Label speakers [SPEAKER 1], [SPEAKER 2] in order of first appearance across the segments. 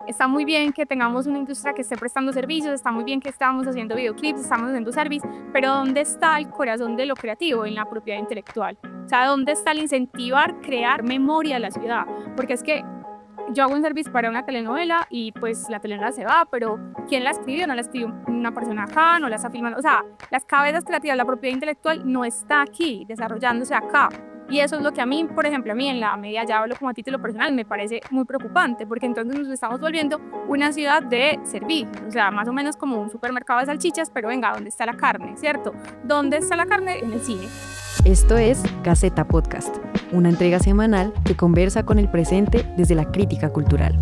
[SPEAKER 1] está muy bien que tengamos una industria que esté prestando servicios, está muy bien que estamos haciendo videoclips, estamos haciendo service, pero ¿dónde está el corazón de lo creativo en la propiedad intelectual? O sea, ¿dónde está el incentivar crear memoria de la ciudad? Porque es que yo hago un service para una telenovela y pues la telenovela se va, pero ¿quién la escribió? No la escribió una persona acá, no la está filmando. O sea, las cabezas creativas, la propiedad intelectual no está aquí, desarrollándose acá. Y eso es lo que a mí, por ejemplo, a mí en la media, ya hablo como a título personal, me parece muy preocupante, porque entonces nos estamos volviendo una ciudad de servicios, o sea, más o menos como un supermercado de salchichas, pero venga, ¿dónde está la carne, cierto? ¿Dónde está la carne? En el cine.
[SPEAKER 2] Esto es Gaceta Podcast, una entrega semanal que conversa con el presente desde la crítica cultural.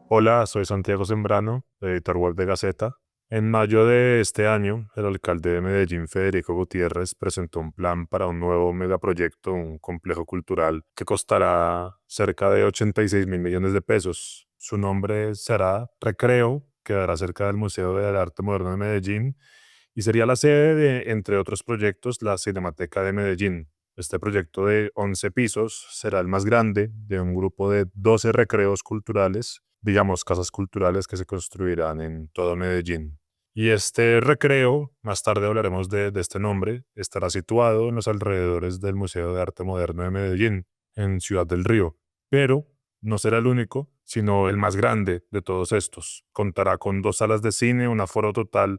[SPEAKER 3] Hola, soy Santiago Sembrano, editor web de Gaceta. En mayo de este año, el alcalde de Medellín, Federico Gutiérrez, presentó un plan para un nuevo megaproyecto, un complejo cultural que costará cerca de 86.000 millones de pesos. Su nombre será Recreo, quedará cerca del Museo del Arte Moderno de Medellín y sería la sede de, entre otros proyectos, la Cinemateca de Medellín. Este proyecto de 11 pisos será el más grande de un grupo de 12 recreos culturales, digamos casas culturales que se construirán en todo Medellín. Y este recreo, más tarde hablaremos de este nombre, estará situado en los alrededores del Museo de Arte Moderno de Medellín, en Ciudad del Río. Pero no será el único, sino el más grande de todos estos. Contará con 2 salas de cine, un aforo total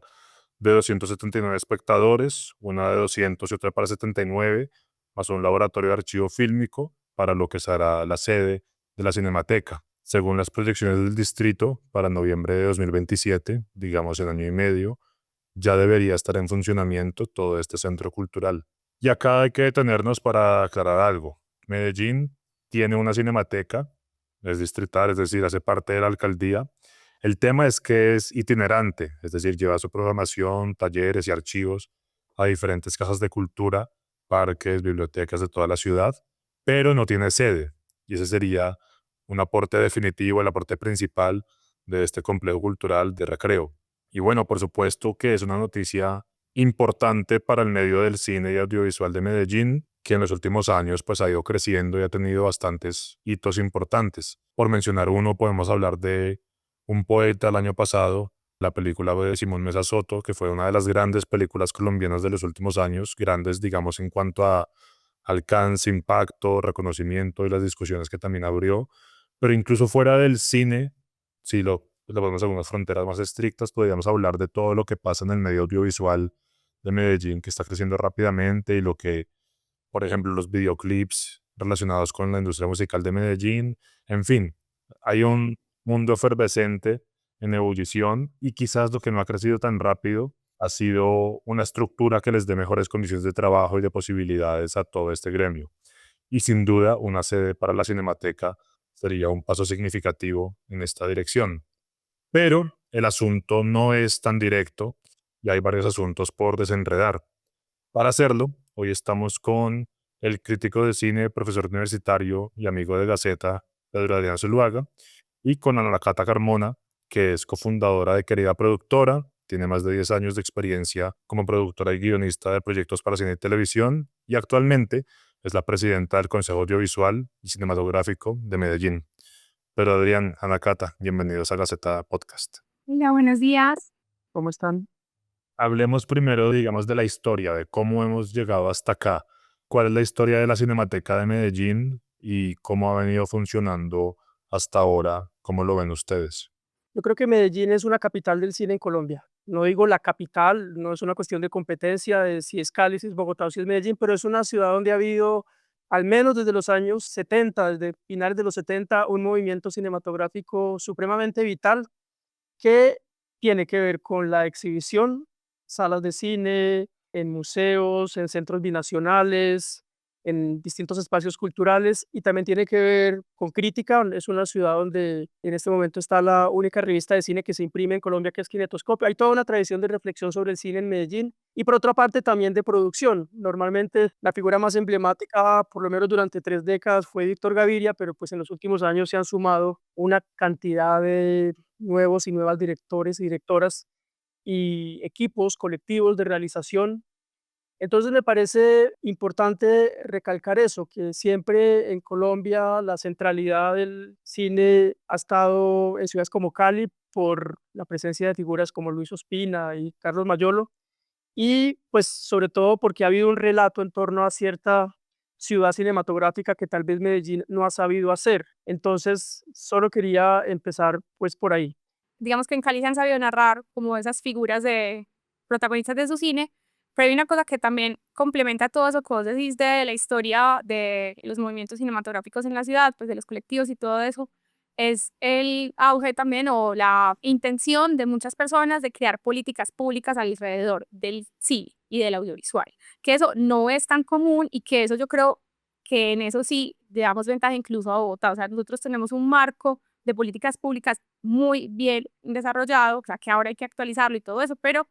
[SPEAKER 3] de 279 espectadores, una de 200 y otra para 79, más un laboratorio de archivo fílmico para lo que será la sede de la Cinemateca. Según las proyecciones del distrito, para noviembre de 2027, digamos en año y medio, ya debería estar en funcionamiento todo este centro cultural. Y acá hay que detenernos para aclarar algo. Medellín tiene una cinemateca, es distrital, es decir, hace parte de la alcaldía. El tema es que es itinerante, es decir, lleva su programación, talleres y archivos a diferentes casas de cultura, parques, bibliotecas de toda la ciudad, pero no tiene sede. Y ese sería un aporte definitivo, el aporte principal de este complejo cultural de Recreo. Y bueno, por supuesto que es una noticia importante para el medio del cine y audiovisual de Medellín, que en los últimos años pues ha ido creciendo y ha tenido bastantes hitos importantes. Por mencionar uno, podemos hablar de Un poeta el año pasado, la película de Simón Mesa Soto, que fue una de las grandes películas colombianas de los últimos años, grandes digamos en cuanto a alcance, impacto, reconocimiento y las discusiones que también abrió, pero incluso fuera del cine, si lo ponemos en unas fronteras más estrictas, podríamos hablar de todo lo que pasa en el medio audiovisual de Medellín, que está creciendo rápidamente y lo que, por ejemplo, los videoclips relacionados con la industria musical de Medellín, en fin, hay un mundo efervescente en ebullición y quizás lo que no ha crecido tan rápido ha sido una estructura que les dé mejores condiciones de trabajo y de posibilidades a todo este gremio. Y sin duda, una sede para la Cinemateca sería un paso significativo en esta dirección. Pero el asunto no es tan directo y hay varios asuntos por desenredar. Para hacerlo, hoy estamos con el crítico de cine, profesor universitario y amigo de Gaceta, Pedro Adrián Zuluaga, y con Ana Cata Carmona, que es cofundadora de Querida Productora, tiene más de 10 años de experiencia como productora y guionista de proyectos para cine y televisión, y actualmente es la presidenta del Consejo Audiovisual y Cinematográfico de Medellín. Pero Adrián, Ana Cata, bienvenidos a Gaceta Podcast.
[SPEAKER 1] Hola, buenos días.
[SPEAKER 4] ¿Cómo están?
[SPEAKER 3] Hablemos primero, digamos, de la historia, de cómo hemos llegado hasta acá. ¿Cuál es la historia de la Cinemateca de Medellín y cómo ha venido funcionando hasta ahora? ¿Cómo lo ven ustedes?
[SPEAKER 4] Yo creo que Medellín es una capital del cine en Colombia. No digo la capital, no es una cuestión de competencia de si es Cali, si es Bogotá o si es Medellín, pero es una ciudad donde ha habido, al menos desde los años 70, desde finales de los 70, un movimiento cinematográfico supremamente vital que tiene que ver con la exhibición, salas de cine, en museos, en centros binacionales, en distintos espacios culturales y también tiene que ver con crítica. Es una ciudad donde en este momento está la única revista de cine que se imprime en Colombia, que es Kinetoscopio. Hay toda una tradición de reflexión sobre el cine en Medellín y por otra parte también de producción. Normalmente la figura más emblemática, por lo menos durante 3 décadas, fue Víctor Gaviria, pero pues en los últimos años se han sumado una cantidad de nuevos y nuevas directores y directoras y equipos colectivos de realización Entonces me parece importante recalcar eso, que siempre en Colombia la centralidad del cine ha estado en ciudades como Cali por la presencia de figuras como Luis Ospina y Carlos Mayolo, y pues sobre todo porque ha habido un relato en torno a cierta ciudad cinematográfica que tal vez Medellín no ha sabido hacer. Entonces, solo quería empezar pues por ahí.
[SPEAKER 1] Digamos que en Cali se han sabido narrar como esas figuras de protagonistas de su cine, pero hay una cosa que también complementa todo eso que vos decís de la historia de los movimientos cinematográficos en la ciudad, pues de los colectivos y todo eso, es el auge también o la intención de muchas personas de crear políticas públicas alrededor del cine y del audiovisual, que eso no es tan común y que eso yo creo que en eso sí le damos ventaja incluso a Bogotá. O sea, nosotros tenemos un marco de políticas públicas muy bien desarrollado, o sea, que ahora hay que actualizarlo y todo eso, pero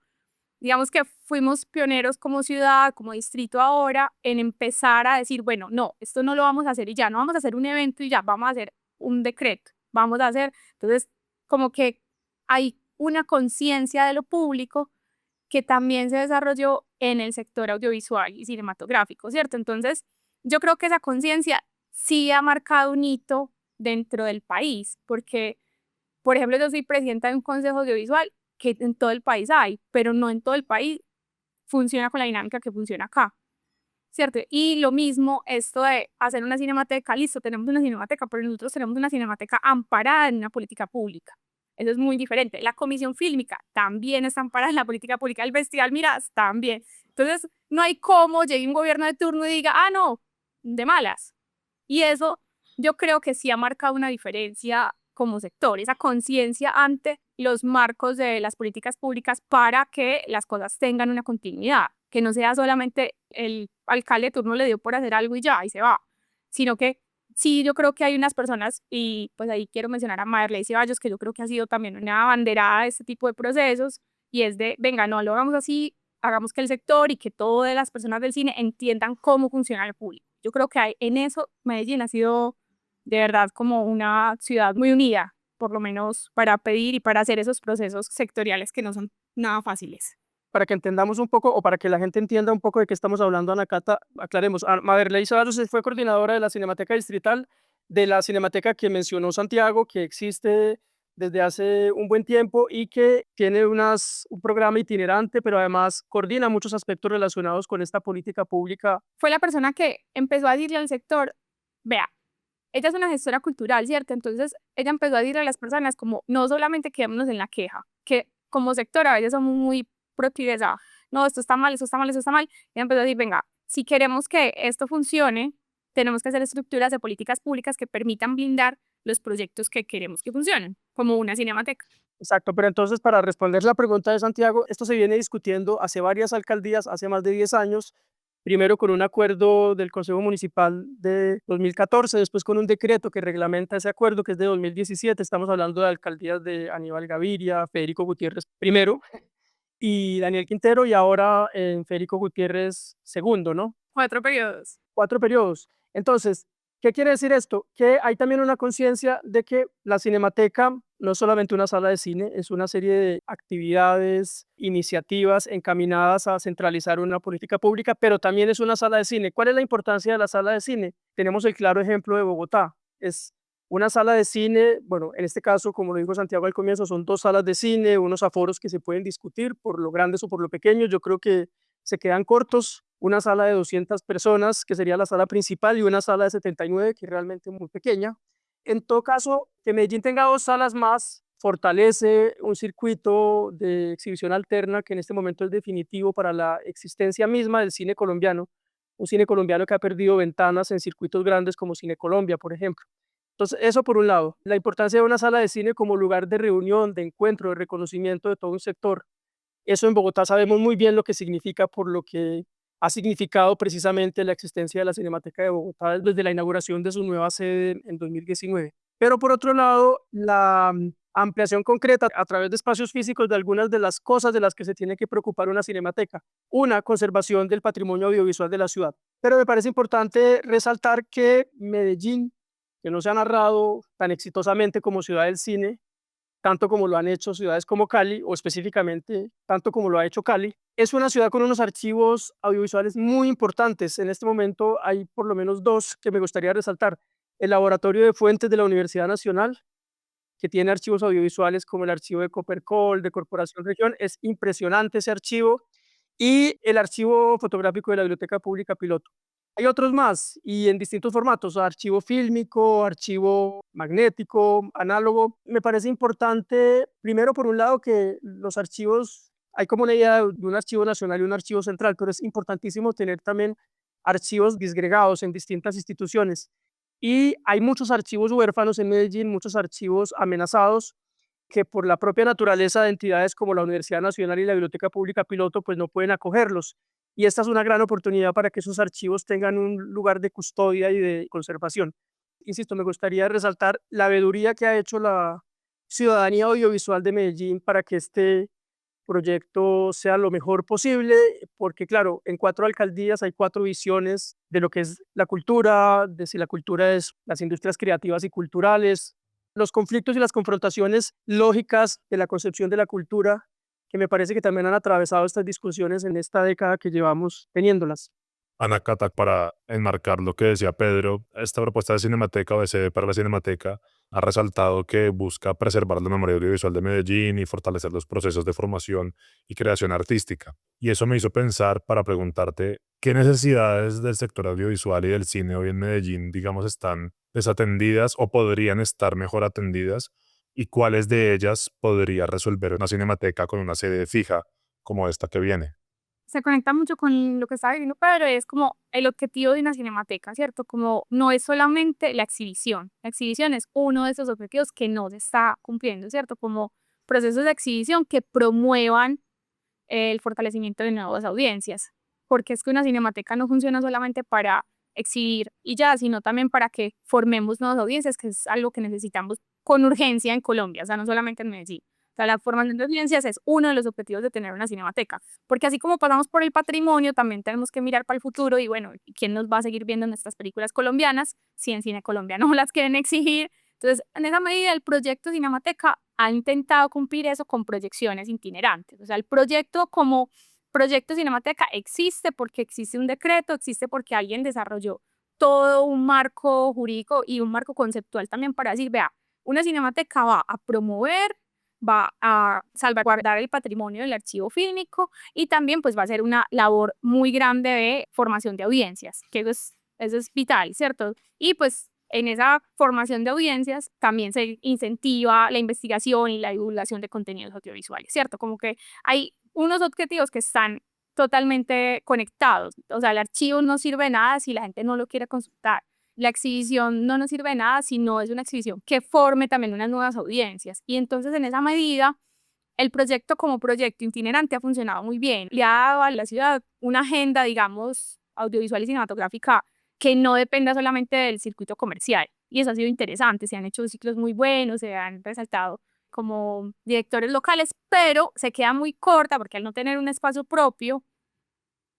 [SPEAKER 1] digamos que fuimos pioneros como ciudad, como distrito ahora, en empezar a decir, bueno, no, esto no lo vamos a hacer y ya, no vamos a hacer un evento y ya, vamos a hacer un decreto, vamos a hacer, entonces, como que hay una conciencia de lo público que también se desarrolló en el sector audiovisual y cinematográfico, ¿cierto? Entonces, yo creo que esa conciencia sí ha marcado un hito dentro del país, porque, por ejemplo, yo soy presidenta de un consejo audiovisual que en todo el país hay, pero no en todo el país funciona con la dinámica que funciona acá, ¿cierto? Y lo mismo, esto de hacer una cinemateca, listo, tenemos una cinemateca, pero nosotros tenemos una cinemateca amparada en una política pública. Eso es muy diferente. La comisión fílmica también está amparada en la política pública. El Festival Miras también. Entonces, no hay cómo llegue un gobierno de turno y diga, ah, no, de malas. Y eso yo creo que sí ha marcado una diferencia como sector, esa conciencia ante los marcos de las políticas públicas para que las cosas tengan una continuidad, que no sea solamente el alcalde de turno le dio por hacer algo y ya, y se va, sino que sí, yo creo que hay unas personas, y pues ahí quiero mencionar a Mayrley Ceballos, que yo creo que ha sido también una abanderada de este tipo de procesos, y es de, venga, no lo hagamos así, hagamos que el sector y que todas las personas del cine entiendan cómo funciona el público. Yo creo que en eso Medellín ha sido de verdad como una ciudad muy unida, por lo menos para pedir y para hacer esos procesos sectoriales que no son nada fáciles.
[SPEAKER 4] Para que entendamos un poco o para que la gente entienda un poco de qué estamos hablando, Ana Cata, aclaremos. Maderley Ceballos fue coordinadora de la Cinemateca Distrital, de la Cinemateca que mencionó Santiago, que existe desde hace un buen tiempo y que tiene un programa itinerante, pero además coordina muchos aspectos relacionados con esta política pública.
[SPEAKER 1] Fue la persona que empezó a decirle al sector, vea, ella es una gestora cultural, ¿cierto? Entonces ella empezó a decirle a las personas como, no solamente quedémonos en la queja, que como sector a veces somos muy pro-tiresa, no, esto está mal, esto está mal, esto está mal. Ella empezó a decir, venga, si queremos que esto funcione, tenemos que hacer estructuras de políticas públicas que permitan blindar los proyectos que queremos que funcionen, como una cinemateca.
[SPEAKER 4] Exacto, pero entonces para responder la pregunta de Santiago, esto se viene discutiendo hace varias alcaldías, hace más de 10 años, primero con un acuerdo del Consejo Municipal de 2014, después con un decreto que reglamenta ese acuerdo, que es de 2017, estamos hablando de alcaldías de Aníbal Gaviria, Federico Gutiérrez primero y Daniel Quintero, y ahora Federico Gutiérrez segundo, ¿no?
[SPEAKER 1] 4 periodos.
[SPEAKER 4] 4 periodos. Entonces, ¿qué quiere decir esto? Que hay también una conciencia de que la Cinemateca no es solamente una sala de cine, es una serie de actividades, iniciativas encaminadas a centralizar una política pública, pero también es una sala de cine. ¿Cuál es la importancia de la sala de cine? Tenemos el claro ejemplo de Bogotá. Es una sala de cine, bueno, en este caso, como lo dijo Santiago al comienzo, son 2 salas de cine, unos aforos que se pueden discutir por lo grandes o por lo pequeños. Yo creo que se quedan cortos. Una sala de 200 personas, que sería la sala principal, y una sala de 79, que es realmente muy pequeña. En todo caso, que Medellín tenga 2 salas más fortalece un circuito de exhibición alterna que en este momento es definitivo para la existencia misma del cine colombiano, un cine colombiano que ha perdido ventanas en circuitos grandes como Cine Colombia, por ejemplo. Entonces, eso por un lado, la importancia de una sala de cine como lugar de reunión, de encuentro, de reconocimiento de todo un sector. Eso en Bogotá sabemos muy bien lo que significa, por lo que ha significado precisamente la existencia de la Cinemateca de Bogotá desde la inauguración de su nueva sede en 2019. Pero por otro lado, la ampliación concreta a través de espacios físicos de algunas de las cosas de las que se tiene que preocupar una cinemateca. Una, conservación del patrimonio audiovisual de la ciudad. Pero me parece importante resaltar que Medellín, que no se ha narrado tan exitosamente como ciudad del cine, tanto como lo han hecho ciudades como Cali, o específicamente tanto como lo ha hecho Cali. Es una ciudad con unos archivos audiovisuales muy importantes. En este momento hay por lo menos dos que me gustaría resaltar. El Laboratorio de Fuentes de la Universidad Nacional, que tiene archivos audiovisuales como el archivo de Copercol, de Corporación Región. Es impresionante ese archivo. Y el archivo fotográfico de la Biblioteca Pública Piloto. Hay otros más y en distintos formatos: archivo fílmico, archivo magnético, análogo. Me parece importante, primero, por un lado, que los archivos, hay como una idea de un archivo nacional y un archivo central, pero es importantísimo tener también archivos disgregados en distintas instituciones. Y hay muchos archivos huérfanos en Medellín, muchos archivos amenazados, que por la propia naturaleza de entidades como la Universidad Nacional y la Biblioteca Pública Piloto, pues no pueden acogerlos. Y esta es una gran oportunidad para que esos archivos tengan un lugar de custodia y de conservación. Insisto, me gustaría resaltar la veeduría que ha hecho la ciudadanía audiovisual de Medellín para que este proyecto sea lo mejor posible, porque claro, en 4 alcaldías hay 4 visiones de lo que es la cultura, de si la cultura es las industrias creativas y culturales, los conflictos y las confrontaciones lógicas de la concepción de la cultura, que me parece que también han atravesado estas discusiones en esta década que llevamos teniéndolas.
[SPEAKER 3] Ana Cata, para enmarcar lo que decía Pedro, esta propuesta de Cinemateca o de sede para la Cinemateca ha resaltado que busca preservar la memoria audiovisual de Medellín y fortalecer los procesos de formación y creación artística. Y eso me hizo pensar para preguntarte, ¿qué necesidades del sector audiovisual y del cine hoy en Medellín, digamos, están desatendidas o podrían estar mejor atendidas? ¿Y cuáles de ellas podría resolver una Cinemateca con una sede fija como esta que viene?
[SPEAKER 1] Se conecta mucho con lo que estaba diciendo Pedro, es como el objetivo de una cinemateca, ¿cierto? Como no es solamente la exhibición es uno de esos objetivos que no se está cumpliendo, ¿cierto? Como procesos de exhibición que promuevan el fortalecimiento de nuevas audiencias, porque es que una cinemateca no funciona solamente para exhibir y ya, sino también para que formemos nuevas audiencias, que es algo que necesitamos con urgencia en Colombia, o sea, no solamente en Medellín. O sea, la formación de audiencias es uno de los objetivos de tener una cinemateca, porque así como pasamos por el patrimonio, también tenemos que mirar para el futuro y bueno, ¿quién nos va a seguir viendo nuestras películas colombianas si en cine colombiano las quieren exigir? Entonces, en esa medida, el proyecto Cinemateca ha intentado cumplir eso con proyecciones itinerantes. O sea, el proyecto como proyecto Cinemateca existe porque existe un decreto, existe porque alguien desarrolló todo un marco jurídico y un marco conceptual también para decir, vea, una cinemateca va a promover, va a salvaguardar el patrimonio del archivo fílmico y también pues va a hacer una labor muy grande de formación de audiencias, que eso es vital, ¿cierto? Y pues en esa formación de audiencias también se incentiva la investigación y la divulgación de contenidos audiovisuales, ¿cierto? Como que hay unos objetivos que están totalmente conectados. O sea, el archivo no sirve de nada si la gente no lo quiere consultar. La exhibición no nos sirve de nada si no es una exhibición que forme también unas nuevas audiencias. Y entonces, en esa medida, el proyecto como proyecto itinerante ha funcionado muy bien. Le ha dado a la ciudad una agenda, digamos, audiovisual y cinematográfica que no dependa solamente del circuito comercial. Y eso ha sido interesante. Se han hecho ciclos muy buenos, se han resaltado como directores locales, pero se queda muy corta porque al no tener un espacio propio,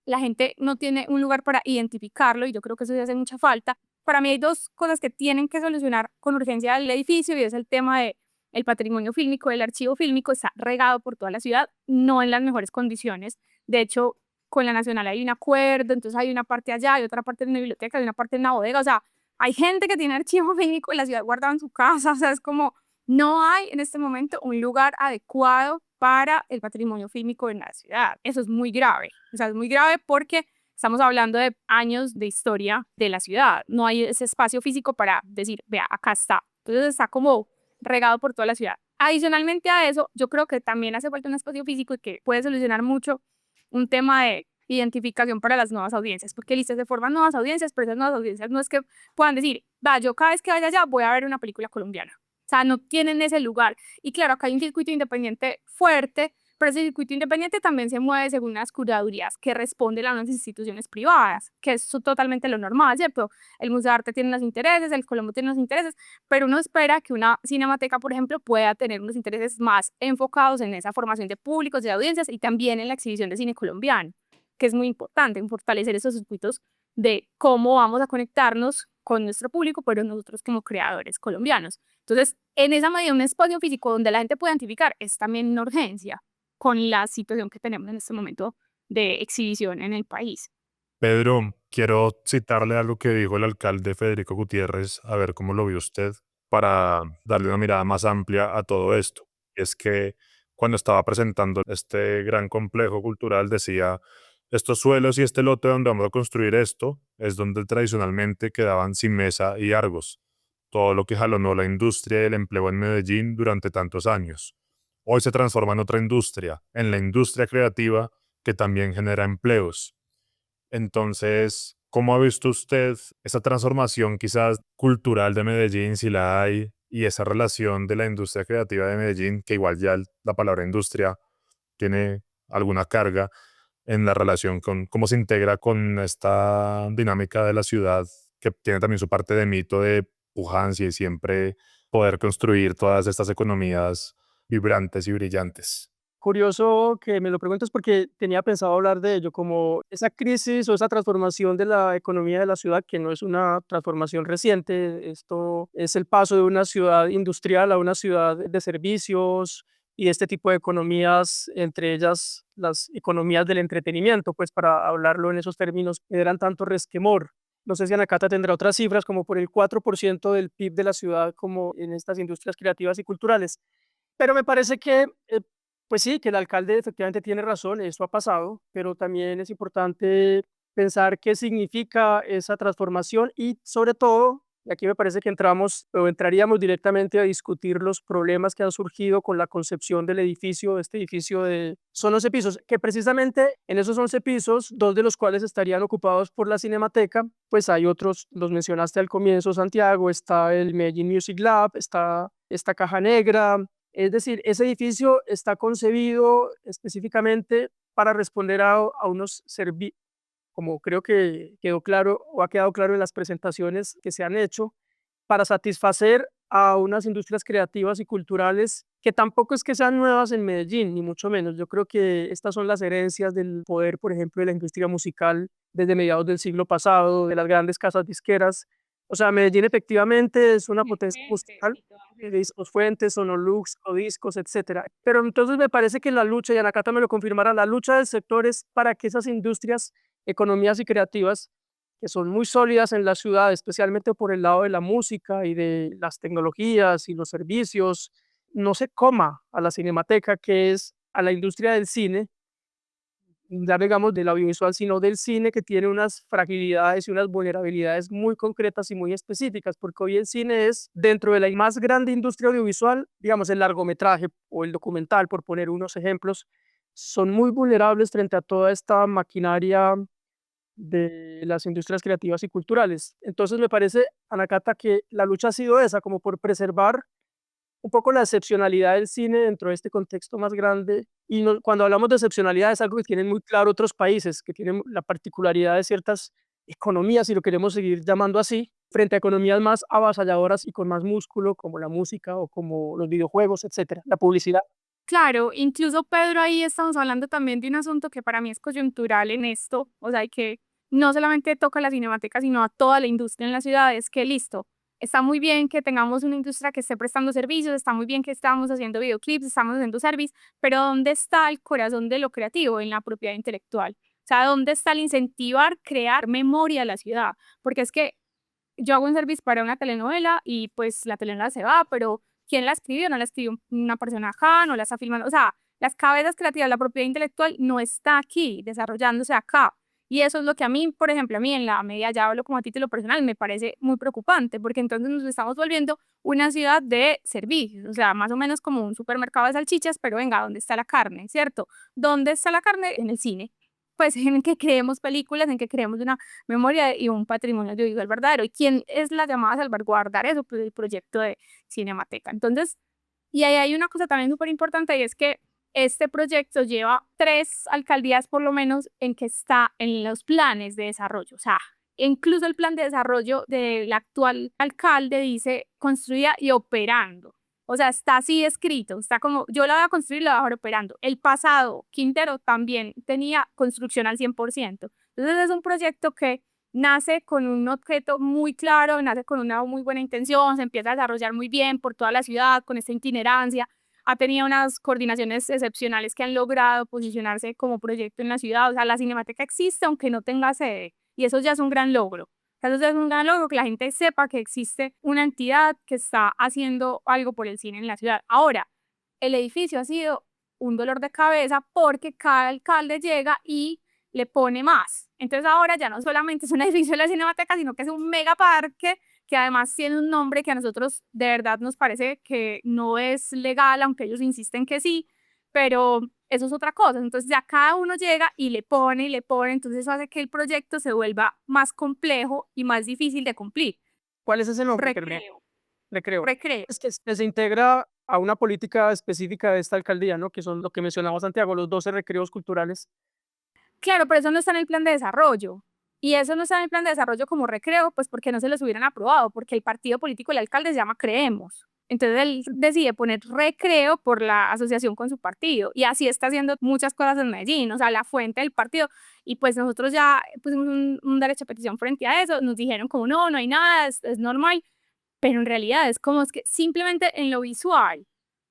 [SPEAKER 1] la gente no tiene un lugar para identificarlo y yo creo que eso sí hace mucha falta. Para mí hay dos cosas que tienen que solucionar con urgencia el edificio y es el tema de el patrimonio fílmico, el archivo fílmico está regado por toda la ciudad, no en las mejores condiciones. De hecho, con la Nacional hay un acuerdo, entonces hay una parte allá, hay otra parte en una biblioteca, hay una parte en una bodega, o sea, hay gente que tiene archivo fílmico en la ciudad guardado en su casa, o sea, es como no hay en este momento un lugar adecuado para el patrimonio fílmico en la ciudad. Eso es muy grave, o sea, es muy grave porque estamos hablando de años de historia de la ciudad. No hay ese espacio físico para decir, vea, acá está. Entonces está como regado por toda la ciudad. Adicionalmente a eso, yo creo que también hace falta un espacio físico y que puede solucionar mucho un tema de identificación para las nuevas audiencias, porque listo, se forman nuevas audiencias, pero esas nuevas audiencias no es que puedan decir, va, yo cada vez que vaya allá voy a ver una película colombiana. O sea, no tienen ese lugar. Y claro, acá hay un circuito independiente fuerte, pero ese circuito independiente también se mueve según unas curadurías que responden a unas instituciones privadas, que es totalmente lo normal, ¿cierto? El Museo de Arte tiene unos intereses, el Colombo tiene unos intereses, pero uno espera que una cinemateca, por ejemplo, pueda tener unos intereses más enfocados en esa formación de públicos, de audiencias y también en la exhibición de cine colombiano, que es muy importante, en fortalecer esos circuitos de cómo vamos a conectarnos con nuestro público, pero nosotros como creadores colombianos. Entonces, en esa medida, un espacio físico donde la gente pueda identificar es también una urgencia con la situación que tenemos en este momento de exhibición en el país.
[SPEAKER 3] Pedro, quiero citarle algo que dijo el alcalde Federico Gutiérrez, a ver cómo lo vio usted, para darle una mirada más amplia a todo esto. Y es que cuando estaba presentando este gran complejo cultural decía, estos suelos y este lote donde vamos a construir esto es donde tradicionalmente quedaban Simesa y Argos, todo lo que jalonó la industria y el empleo en Medellín durante tantos años. Hoy se transforma en otra industria, en la industria creativa que también genera empleos. Entonces, ¿cómo ha visto usted esa transformación quizás cultural de Medellín, si la hay, y esa relación de la industria creativa de Medellín, que igual ya la palabra industria tiene alguna carga en la relación con cómo se integra con esta dinámica de la ciudad, que tiene también su parte de mito de pujancia y siempre poder construir todas estas economías vibrantes y brillantes?
[SPEAKER 4] Curioso que me lo preguntes porque tenía pensado hablar de ello, como esa crisis o esa transformación de la economía de la ciudad, que no es una transformación reciente, esto es el paso de una ciudad industrial a una ciudad de servicios y este tipo de economías, entre ellas las economías del entretenimiento, pues para hablarlo en esos términos, que eran tanto resquemor. No sé si Anacata tendrá otras cifras, como por el 4% del PIB de la ciudad, como en estas industrias creativas y culturales. Pero me parece que pues sí, que el alcalde efectivamente tiene razón, esto ha pasado, pero también es importante pensar qué significa esa transformación y sobre todo, y aquí me parece que entramos o entraríamos directamente a discutir los problemas que han surgido con la concepción del edificio, este edificio de son 11 pisos, que precisamente en esos 11 pisos, dos de los cuales estarían ocupados por la Cinemateca, pues hay otros, los mencionaste al comienzo, Santiago, está el Medellín Music Lab, está esta caja negra, es decir, ese edificio está concebido específicamente para responder a unos servicios, como creo que quedó claro o ha quedado claro en las presentaciones que se han hecho, para satisfacer a unas industrias creativas y culturales que tampoco es que sean nuevas en Medellín, ni mucho menos. Yo creo que estas son las herencias del poder, por ejemplo, de la industria musical desde mediados del siglo pasado, de las grandes casas disqueras. O sea, Medellín efectivamente es una potencia musical, de Discos Fuentes, Sonolux, Codiscos, etcétera. Pero entonces me parece que la lucha, y Anacata me lo confirmará, la lucha del sector es para que esas industrias, economías y creativas, que son muy sólidas en la ciudad, especialmente por el lado de la música y de las tecnologías y los servicios, no se coma a la cinemateca, que es a la industria del cine, ya digamos del audiovisual, sino del cine, que tiene unas fragilidades y unas vulnerabilidades muy concretas y muy específicas, porque hoy el cine es, dentro de la más grande industria audiovisual, digamos el largometraje o el documental, por poner unos ejemplos, son muy vulnerables frente a toda esta maquinaria de las industrias creativas y culturales. Entonces me parece, Anacata, que la lucha ha sido esa, como por preservar un poco la excepcionalidad del cine dentro de este contexto más grande. Y cuando hablamos de excepcionalidad es algo que tienen muy claro otros países, que tienen la particularidad de ciertas economías, si lo queremos seguir llamando así, frente a economías más avasalladoras y con más músculo, como la música o como los videojuegos, etcétera, la publicidad.
[SPEAKER 1] Claro, incluso Pedro, ahí estamos hablando también de un asunto que para mí es coyuntural en esto, o sea, y que no solamente toca a la cinemateca, sino a toda la industria en la ciudad, es que listo, está muy bien que tengamos una industria que esté prestando servicios, está muy bien que estamos haciendo videoclips, estamos haciendo service, pero ¿dónde está el corazón de lo creativo en la propiedad intelectual? O sea, ¿dónde está el incentivar, crear memoria a la ciudad? Porque es que yo hago un service para una telenovela y pues la telenovela se va, pero ¿quién la escribió? No la escribió una persona acá, no la está filmando. O sea, las cabezas creativas, la propiedad intelectual no está aquí, desarrollándose acá. Y eso es lo que a mí, por ejemplo, a mí en la media, ya hablo como a título personal, me parece muy preocupante, porque entonces nos estamos volviendo una ciudad de servicios, o sea, más o menos como un supermercado de salchichas, pero venga, ¿dónde está la carne? ¿Cierto? ¿Dónde está la carne? En el cine. Pues en que creemos películas, en que creemos una memoria y un patrimonio audiovisual verdadero. ¿Y quién es la llamada a salvaguardar eso? Pues el proyecto de Cinemateca. Entonces, y ahí hay una cosa también súper importante y es que este proyecto lleva 3 alcaldías por lo menos en que está en los planes de desarrollo. O sea, incluso el plan de desarrollo del actual alcalde dice construida y operando. O sea, está así escrito, está como, yo la voy a construir y la voy a dejar operando. El pasado, Quintero, también tenía construcción al 100%. Entonces es un proyecto que nace con un objeto muy claro, nace con una muy buena intención, se empieza a desarrollar muy bien por toda la ciudad, con esta itinerancia, ha tenido unas coordinaciones excepcionales que han logrado posicionarse como proyecto en la ciudad. O sea, la Cinemateca existe aunque no tenga sede, y eso ya es un gran logro. Eso ya es un gran logro, que la gente sepa que existe una entidad que está haciendo algo por el cine en la ciudad. Ahora, el edificio ha sido un dolor de cabeza porque cada alcalde llega y le pone más. Entonces ahora ya no solamente es un edificio de la Cinemateca, sino que es un megaparque que además tiene un nombre que a nosotros de verdad nos parece que no es legal, aunque ellos insisten que sí, pero eso es otra cosa. Entonces ya cada uno llega y le pone, entonces eso hace que el proyecto se vuelva más complejo y más difícil de cumplir.
[SPEAKER 4] ¿Cuál es ese nombre?
[SPEAKER 1] Recreo,
[SPEAKER 4] Recreo.
[SPEAKER 1] recreo.
[SPEAKER 4] Es que se integra a una política específica de esta alcaldía, ¿no? Que son lo que mencionaba Santiago, los 12 recreos culturales.
[SPEAKER 1] Claro, pero eso no está en el plan de desarrollo. Y eso no está en el plan de desarrollo como recreo, pues porque no se los hubieran aprobado, porque el partido político del alcalde se llama Creemos. Entonces él decide poner recreo por la asociación con su partido. Y así está haciendo muchas cosas en Medellín, o sea, la fuente del partido. Y pues nosotros ya pusimos un derecho a petición frente a eso. Nos dijeron como no, no hay nada, es normal. Pero en realidad es como es que simplemente en lo visual,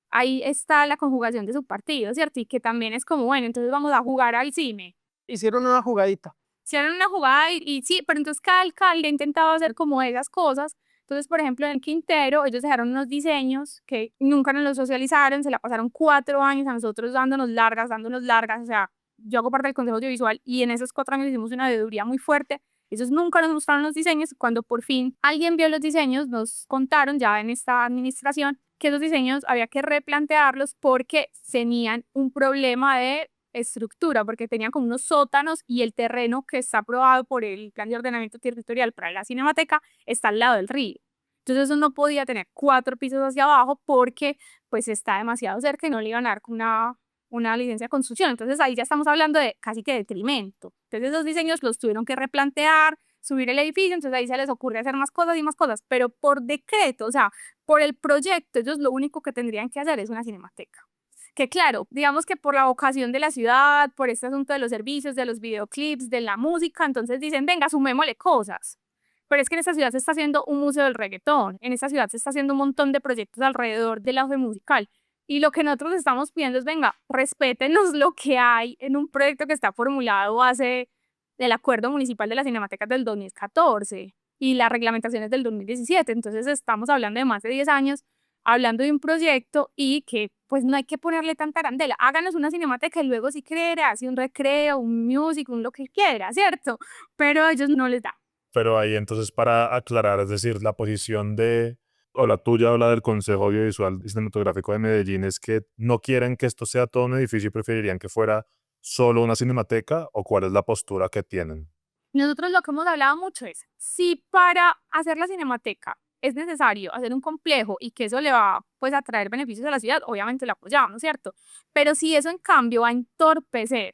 [SPEAKER 1] ahí está la conjugación de su partido, ¿cierto? Y que también es como, bueno, entonces vamos a jugar al cine.
[SPEAKER 4] Hicieron una jugadita.
[SPEAKER 1] Hicieron una jugada y sí, pero entonces cada alcalde ha intentado hacer como esas cosas. Entonces, por ejemplo, en Quintero, ellos dejaron unos diseños que nunca nos los socializaron, se la pasaron 4 años a nosotros dándonos largas, o sea, yo hago parte del Consejo Audiovisual y en esos 4 años hicimos una veeduría muy fuerte. Ellos nunca nos mostraron los diseños. Cuando por fin alguien vio los diseños, nos contaron ya en esta administración que esos diseños había que replantearlos porque tenían un problema de estructura, porque tenían como unos sótanos y el terreno que está aprobado por el Plan de Ordenamiento Territorial para la Cinemateca está al lado del río. Entonces eso no podía tener 4 pisos hacia abajo porque pues está demasiado cerca y no le iban a dar una licencia de construcción. Entonces ahí ya estamos hablando de casi que detrimento. Entonces esos diseños los tuvieron que replantear, subir el edificio, entonces ahí se les ocurre hacer más cosas, pero por decreto, o sea, por el proyecto, ellos lo único que tendrían que hacer es una cinemateca. Que claro, digamos que por la vocación de la ciudad, por este asunto de los servicios, de los videoclips, de la música, entonces dicen, venga, sumémosle cosas. Pero es que en esta ciudad se está haciendo un museo del reggaetón, en esta ciudad se está haciendo un montón de proyectos alrededor del auge musical. Y lo que nosotros estamos pidiendo es, venga, respétenos lo que hay en un proyecto que está formulado base del Acuerdo Municipal de las Cinematecas del 2014 y las reglamentaciones del 2017. Entonces estamos hablando de más de 10 años hablando de un proyecto y que pues no hay que ponerle tanta arandela. Háganos una cinemateca y luego si quiera, así un recreo, un music, un lo que quiera, ¿cierto? Pero a ellos no les da.
[SPEAKER 3] Pero ahí entonces para aclarar, es decir, la posición de, o la tuya o la del Consejo Audiovisual y Cinematográfico de Medellín es que no quieren que esto sea todo un edificio y preferirían que fuera solo una cinemateca, ¿o cuál es la postura que tienen?
[SPEAKER 1] Nosotros lo que hemos hablado mucho es, si para hacer la cinemateca es necesario hacer un complejo y que eso le va pues a traer beneficios a la ciudad, obviamente lo apoyamos, ¿cierto? Pero si eso en cambio va a entorpecer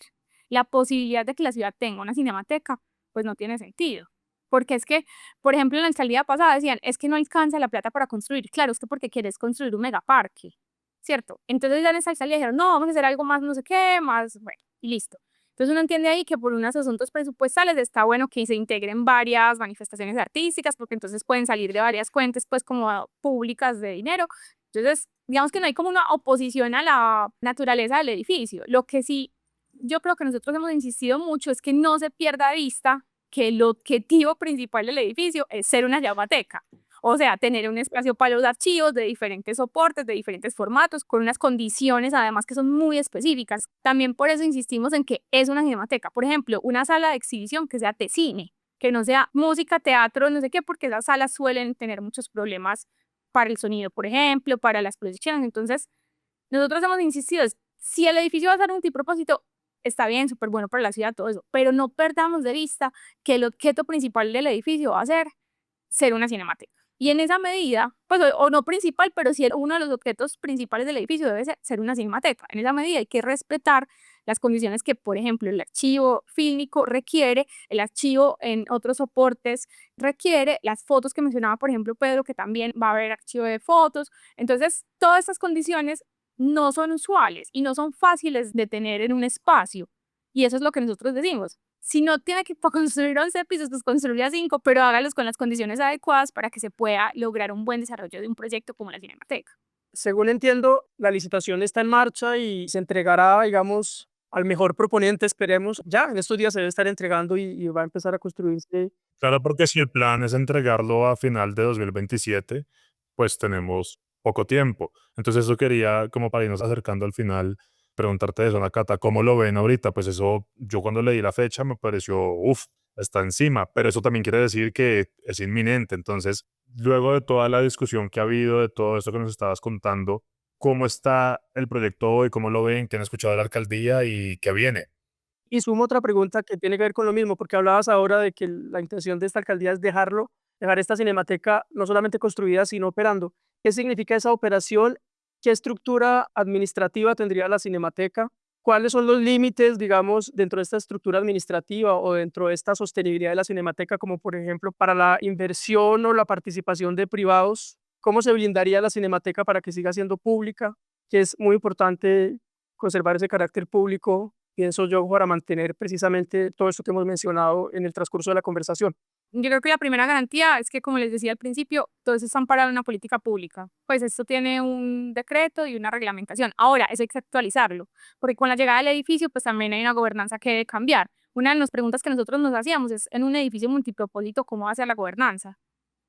[SPEAKER 1] la posibilidad de que la ciudad tenga una cinemateca, pues no tiene sentido. Porque es que, por ejemplo, en la alcaldía pasada decían, es que no alcanza la plata para construir. Claro, es que porque quieres construir un megaparque, ¿cierto? Entonces ya en esa alcaldía dijeron, no, vamos a hacer algo más no sé qué, más, bueno, y listo. Entonces uno entiende ahí que por unos asuntos presupuestales está bueno que se integren varias manifestaciones artísticas, porque entonces pueden salir de varias fuentes, pues como públicas de dinero. Entonces, digamos que no hay como una oposición a la naturaleza del edificio. Lo que sí, yo creo que nosotros hemos insistido mucho es que no se pierda de vista que el objetivo principal del edificio es ser una llamateca. O sea, tener un espacio para los archivos de diferentes soportes, de diferentes formatos, con unas condiciones además que son muy específicas. También por eso insistimos en que es una cinemateca. Por ejemplo, una sala de exhibición que sea de cine, que no sea música, teatro, no sé qué, porque esas salas suelen tener muchos problemas para el sonido, por ejemplo, para las proyecciones. Entonces, nosotros hemos insistido, si el edificio va a ser multipropósito, está bien, súper bueno para la ciudad, todo eso, pero no perdamos de vista que el objeto principal del edificio va a ser una cinemateca. Y en esa medida, pues o no principal, pero sí uno de los objetos principales del edificio debe ser una cinemateca. En esa medida hay que respetar las condiciones que, por ejemplo, el archivo fílmico requiere, el archivo en otros soportes requiere, las fotos que mencionaba, por ejemplo, Pedro, que también va a haber archivo de fotos. Entonces, todas estas condiciones no son usuales y no son fáciles de tener en un espacio. Y eso es lo que nosotros decimos. si no tiene que construir 11 pisos, pues construya 5, pero hágalos con las condiciones adecuadas para que se pueda lograr un buen desarrollo de un proyecto como la Cinemateca.
[SPEAKER 4] Según entiendo, la licitación está en marcha y se entregará, digamos, al mejor proponente, esperemos. Ya en estos días se debe estar entregando y va a empezar a construirse.
[SPEAKER 3] Claro, porque si el plan es entregarlo a final de 2027, pues tenemos poco tiempo. Entonces eso quería, como para irnos acercando al final, preguntarte eso, Nakata, ¿cómo lo ven ahorita? Pues eso, yo cuando leí la fecha me pareció, uff, está encima, pero eso también quiere decir que es inminente. Entonces, luego de toda la discusión que ha habido, de todo esto que nos estabas contando, ¿cómo está el proyecto hoy? ¿Cómo lo ven? ¿Qué han escuchado de la alcaldía y qué viene?
[SPEAKER 4] Y sumo otra pregunta que tiene que ver con lo mismo, porque hablabas ahora de que la intención de esta alcaldía es dejar esta cinemateca no solamente construida, sino operando. ¿Qué significa esa operación? ¿Qué estructura administrativa tendría la cinemateca? ¿Cuáles son los límites, digamos, dentro de esta estructura administrativa o dentro de esta sostenibilidad de la cinemateca, como por ejemplo para la inversión o la participación de privados? ¿Cómo se blindaría la cinemateca para que siga siendo pública? Que es muy importante conservar ese carácter público, pienso yo, para mantener precisamente todo esto que hemos mencionado en el transcurso de la conversación.
[SPEAKER 1] Yo creo que la primera garantía es que, como les decía al principio, todo eso está amparado en una política pública. Pues esto tiene un decreto y una reglamentación. Ahora, eso hay que actualizarlo, porque con la llegada del edificio, pues también hay una gobernanza que debe cambiar. Una de las preguntas que nosotros nos hacíamos es, en un edificio multipropósito, ¿cómo va a ser la gobernanza?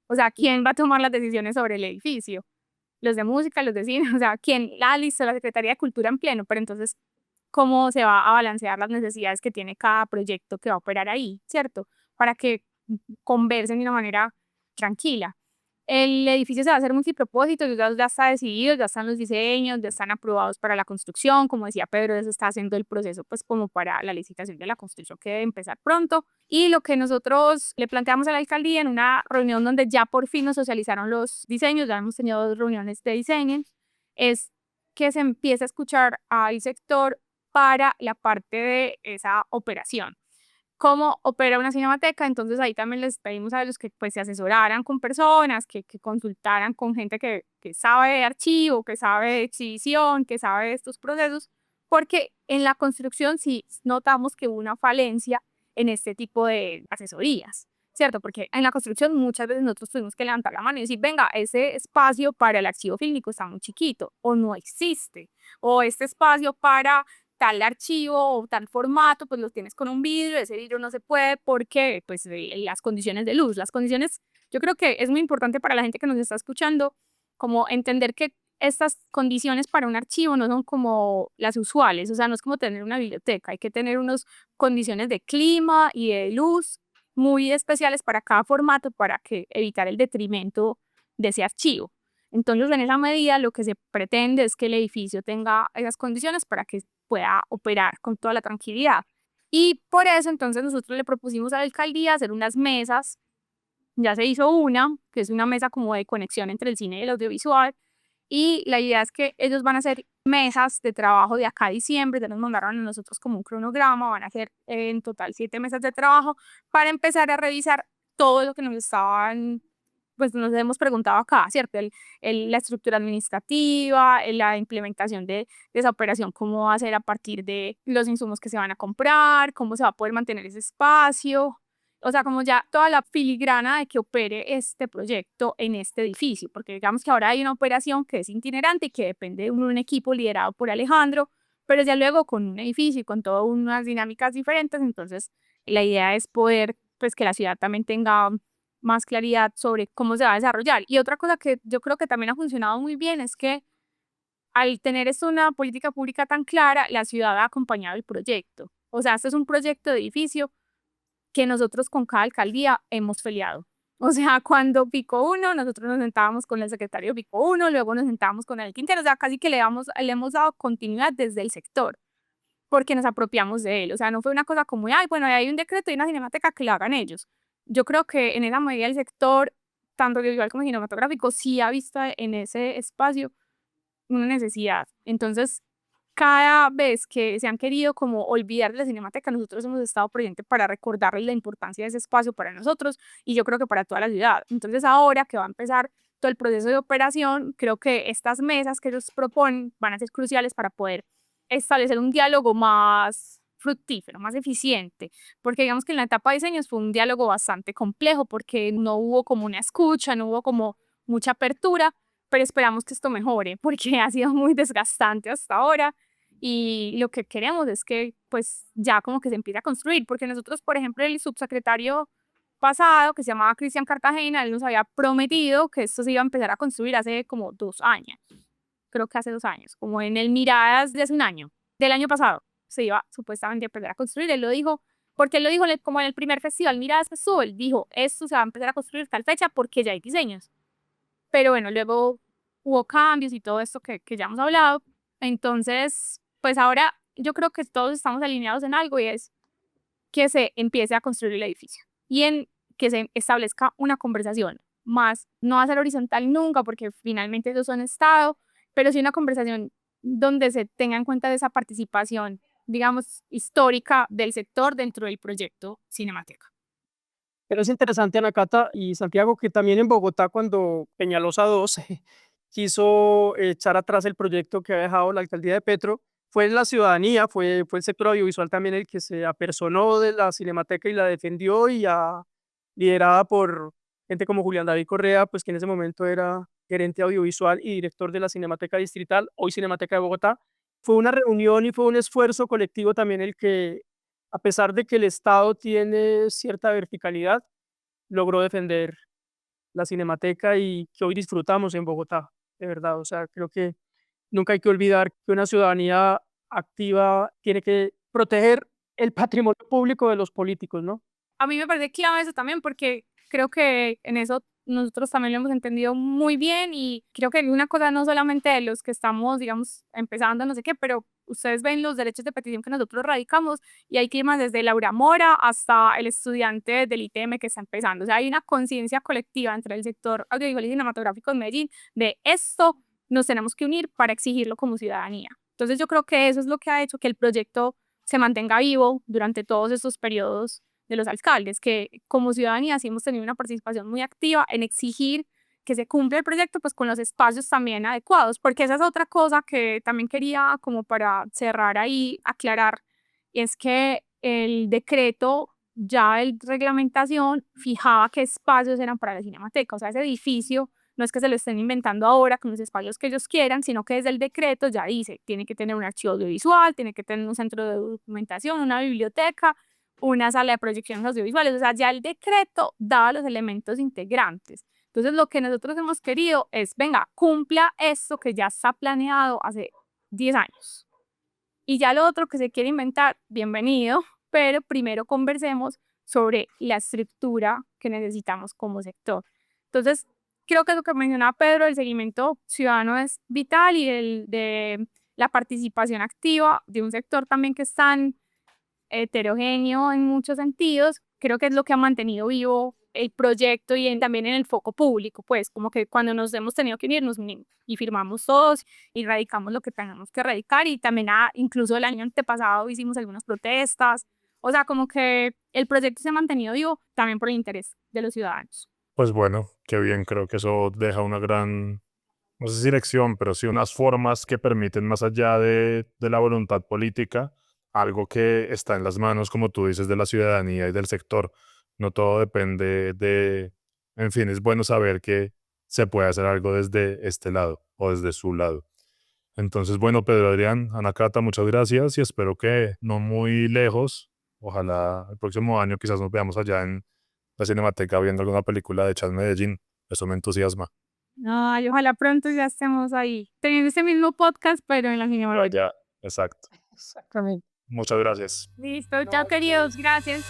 [SPEAKER 1] O sea, ¿quién va a tomar las decisiones sobre el edificio? Los de música, los de cine, o sea, ¿quién? Listo, la Secretaría de Cultura en pleno, pero entonces, ¿cómo se va a balancear las necesidades que tiene cada proyecto que va a operar ahí, ¿cierto? Para que conversen de una manera tranquila. El edificio se va a hacer multipropósito, ya está decidido, ya están los diseños, ya están aprobados para la construcción, como decía Pedro, eso está haciendo el proceso pues como para la licitación de la construcción que debe empezar pronto. Y lo que nosotros le planteamos a la alcaldía en una reunión donde ya por fin nos socializaron los diseños, ya hemos tenido 2 reuniones de diseño, es que se empiece a escuchar al sector para la parte de esa operación. Cómo opera una cinemateca, entonces ahí también les pedimos a ellos que pues se asesoraran con personas, que consultaran con gente que sabe de archivo, que sabe de exhibición, que sabe de estos procesos, porque en la construcción sí notamos que hubo una falencia en este tipo de asesorías, ¿cierto? Porque en la construcción muchas veces nosotros tuvimos que levantar la mano y decir, venga, ese espacio para el archivo fílmico está muy chiquito, o no existe, o este espacio para tal archivo o tal formato, pues lo tienes con un vidrio, ese vidrio no se puede porque pues las condiciones de luz, las condiciones, yo creo que es muy importante para la gente que nos está escuchando, como entender que estas condiciones para un archivo no son como las usuales, o sea, no es como tener una biblioteca, hay que tener unas condiciones de clima y de luz muy especiales para cada formato para que evitar el detrimento de ese archivo. Entonces, en esa medida, lo que se pretende es que el edificio tenga esas condiciones para que pueda operar con toda la tranquilidad. Y por eso, entonces, nosotros le propusimos a la alcaldía hacer unas mesas. Ya se hizo una, que es una mesa como de conexión entre el cine y el audiovisual. Y la idea es que ellos van a hacer mesas de trabajo de acá a diciembre. Ya nos mandaron a nosotros como un cronograma. Van a hacer en total 7 mesas de trabajo para empezar a revisar todo lo que nos estaban pues nos hemos preguntado acá, ¿cierto? La estructura administrativa, la implementación de esa operación, cómo va a ser a partir de los insumos que se van a comprar, cómo se va a poder mantener ese espacio, o sea, como ya toda la filigrana de que opere este proyecto en este edificio, porque digamos que ahora hay una operación que es itinerante y que depende de un equipo liderado por Alejandro, pero ya luego con un edificio y con todas unas dinámicas diferentes, entonces la idea es poder, pues que la ciudad también tenga más claridad sobre cómo se va a desarrollar. Y otra cosa que yo creo que también ha funcionado muy bien es que al tener esto una política pública tan clara, la ciudad ha acompañado el proyecto. O sea, este es un proyecto de edificio que nosotros con cada alcaldía hemos peleado. O sea, cuando Pico 1, nosotros nos sentábamos con el secretario Pico 1, luego nos sentábamos con el Quintero, o sea, casi que le hemos dado continuidad desde el sector, porque nos apropiamos de él. O sea, no fue una cosa como, ay, bueno, hay un decreto y una cinemateca que lo hagan ellos. Yo creo que en esa medida el sector, tanto audiovisual como cinematográfico, sí ha visto en ese espacio una necesidad. Entonces, cada vez que se han querido como olvidar de la cinemateca, nosotros hemos estado presentes para recordarles la importancia de ese espacio para nosotros y yo creo que para toda la ciudad. Entonces, ahora que va a empezar todo el proceso de operación, creo que estas mesas que ellos proponen van a ser cruciales para poder establecer un diálogo más fructífero, más eficiente, porque digamos que en la etapa de diseños fue un diálogo bastante complejo porque no hubo como una escucha, no hubo como mucha apertura, pero esperamos que esto mejore porque ha sido muy desgastante hasta ahora y lo que queremos es que pues ya como que se empiece a construir, porque nosotros, por ejemplo, el subsecretario pasado, que se llamaba Cristian Cartagena, él nos había prometido que esto se iba a empezar a construir hace como 2 años, creo que hace 2 años, como en el Miradas de hace un año, del año pasado, se iba supuestamente a empezar a construir, él lo dijo, porque él lo dijo como en el primer festival Miradas Festival, él dijo, esto se va a empezar a construir tal fecha porque ya hay diseños, pero bueno, luego hubo cambios y todo esto que ya hemos hablado, entonces, pues ahora yo creo que todos estamos alineados en algo y es que se empiece a construir el edificio y en que se establezca una conversación más, no va a ser horizontal nunca porque finalmente esos son Estado, pero sí una conversación donde se tenga en cuenta esa participación, digamos, histórica del sector dentro del proyecto Cinemateca.
[SPEAKER 4] Pero es interesante, Ana Cata y Santiago, que también en Bogotá, cuando Peñalosa II quiso echar atrás el proyecto que había dejado la alcaldía de Petro, fue la ciudadanía, fue el sector audiovisual también el que se apersonó de la Cinemateca y la defendió, y liderada por gente como Julián David Correa, pues que en ese momento era gerente audiovisual y director de la Cinemateca Distrital, hoy Cinemateca de Bogotá. Fue una reunión y fue un esfuerzo colectivo también el que, a pesar de que el Estado tiene cierta verticalidad, logró defender la Cinemateca y que hoy disfrutamos en Bogotá, de verdad. O sea, creo que nunca hay que olvidar que una ciudadanía activa tiene que proteger el patrimonio público de los políticos, ¿no?
[SPEAKER 1] A mí me parece clave eso también porque creo que en eso nosotros también lo hemos entendido muy bien y creo que una cosa no solamente de los que estamos, digamos, empezando, no sé qué, pero ustedes ven los derechos de petición que nosotros radicamos y hay que ir más desde Laura Mora hasta el estudiante del ITM que está empezando. O sea, hay una conciencia colectiva entre el sector audiovisual y cinematográfico en Medellín de esto nos tenemos que unir para exigirlo como ciudadanía. Entonces yo creo que eso es lo que ha hecho que el proyecto se mantenga vivo durante todos estos periodos de los alcaldes, que como ciudadanía sí hemos tenido una participación muy activa en exigir que se cumpla el proyecto pues con los espacios también adecuados, porque esa es otra cosa que también quería como para cerrar ahí, aclarar, y es que el decreto ya de reglamentación fijaba qué espacios eran para la Cinemateca, o sea, ese edificio no es que se lo estén inventando ahora con los espacios que ellos quieran, sino que desde el decreto ya dice, tiene que tener un archivo audiovisual, tiene que tener un centro de documentación, una biblioteca, una sala de proyecciones audiovisuales, o sea, ya el decreto daba los elementos integrantes. Entonces, lo que nosotros hemos querido es, venga, cumpla esto que ya está planeado hace 10 años. Y ya lo otro que se quiere inventar, bienvenido, pero primero conversemos sobre la estructura que necesitamos como sector. Entonces, creo que lo que mencionaba Pedro, el seguimiento ciudadano es vital y el de la participación activa de un sector también que es tan heterogéneo en muchos sentidos, creo que es lo que ha mantenido vivo el proyecto y también en el foco público, pues como que cuando nos hemos tenido que unir, nos unimos y firmamos todos y radicamos lo que tengamos que radicar y también incluso el año antepasado hicimos algunas protestas, o sea, como que el proyecto se ha mantenido vivo también por el interés de los ciudadanos.
[SPEAKER 3] Pues bueno, qué bien, creo que eso deja una gran, no sé si lección, pero sí unas formas que permiten más allá de la voluntad política, algo que está en las manos, como tú dices, de la ciudadanía y del sector. No todo depende en fin, es bueno saber que se puede hacer algo desde este lado o desde su lado. Entonces, bueno, Pedro Adrián, Ana Cata, muchas gracias y espero que no muy lejos, ojalá el próximo año quizás nos veamos allá en la Cinemateca viendo alguna película de Chat Medellín. Eso me entusiasma.
[SPEAKER 1] Ay, ojalá pronto ya estemos ahí, teniendo ese mismo podcast, pero en la Cinemateca.
[SPEAKER 3] Ya, exacto.
[SPEAKER 4] Exactamente.
[SPEAKER 3] Muchas gracias.
[SPEAKER 1] Listo, chao queridos, gracias.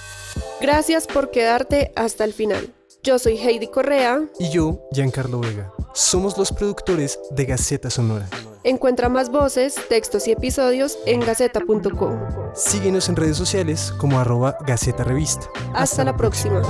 [SPEAKER 5] Gracias por quedarte hasta el final. Yo soy Heidi Correa.
[SPEAKER 6] Y yo, Giancarlo Vega. Somos los productores de Gaceta Sonora.
[SPEAKER 5] Encuentra más voces, textos y episodios en gaceta.co.
[SPEAKER 6] Síguenos en redes sociales como @Gaceta Revista.
[SPEAKER 5] Hasta la próxima.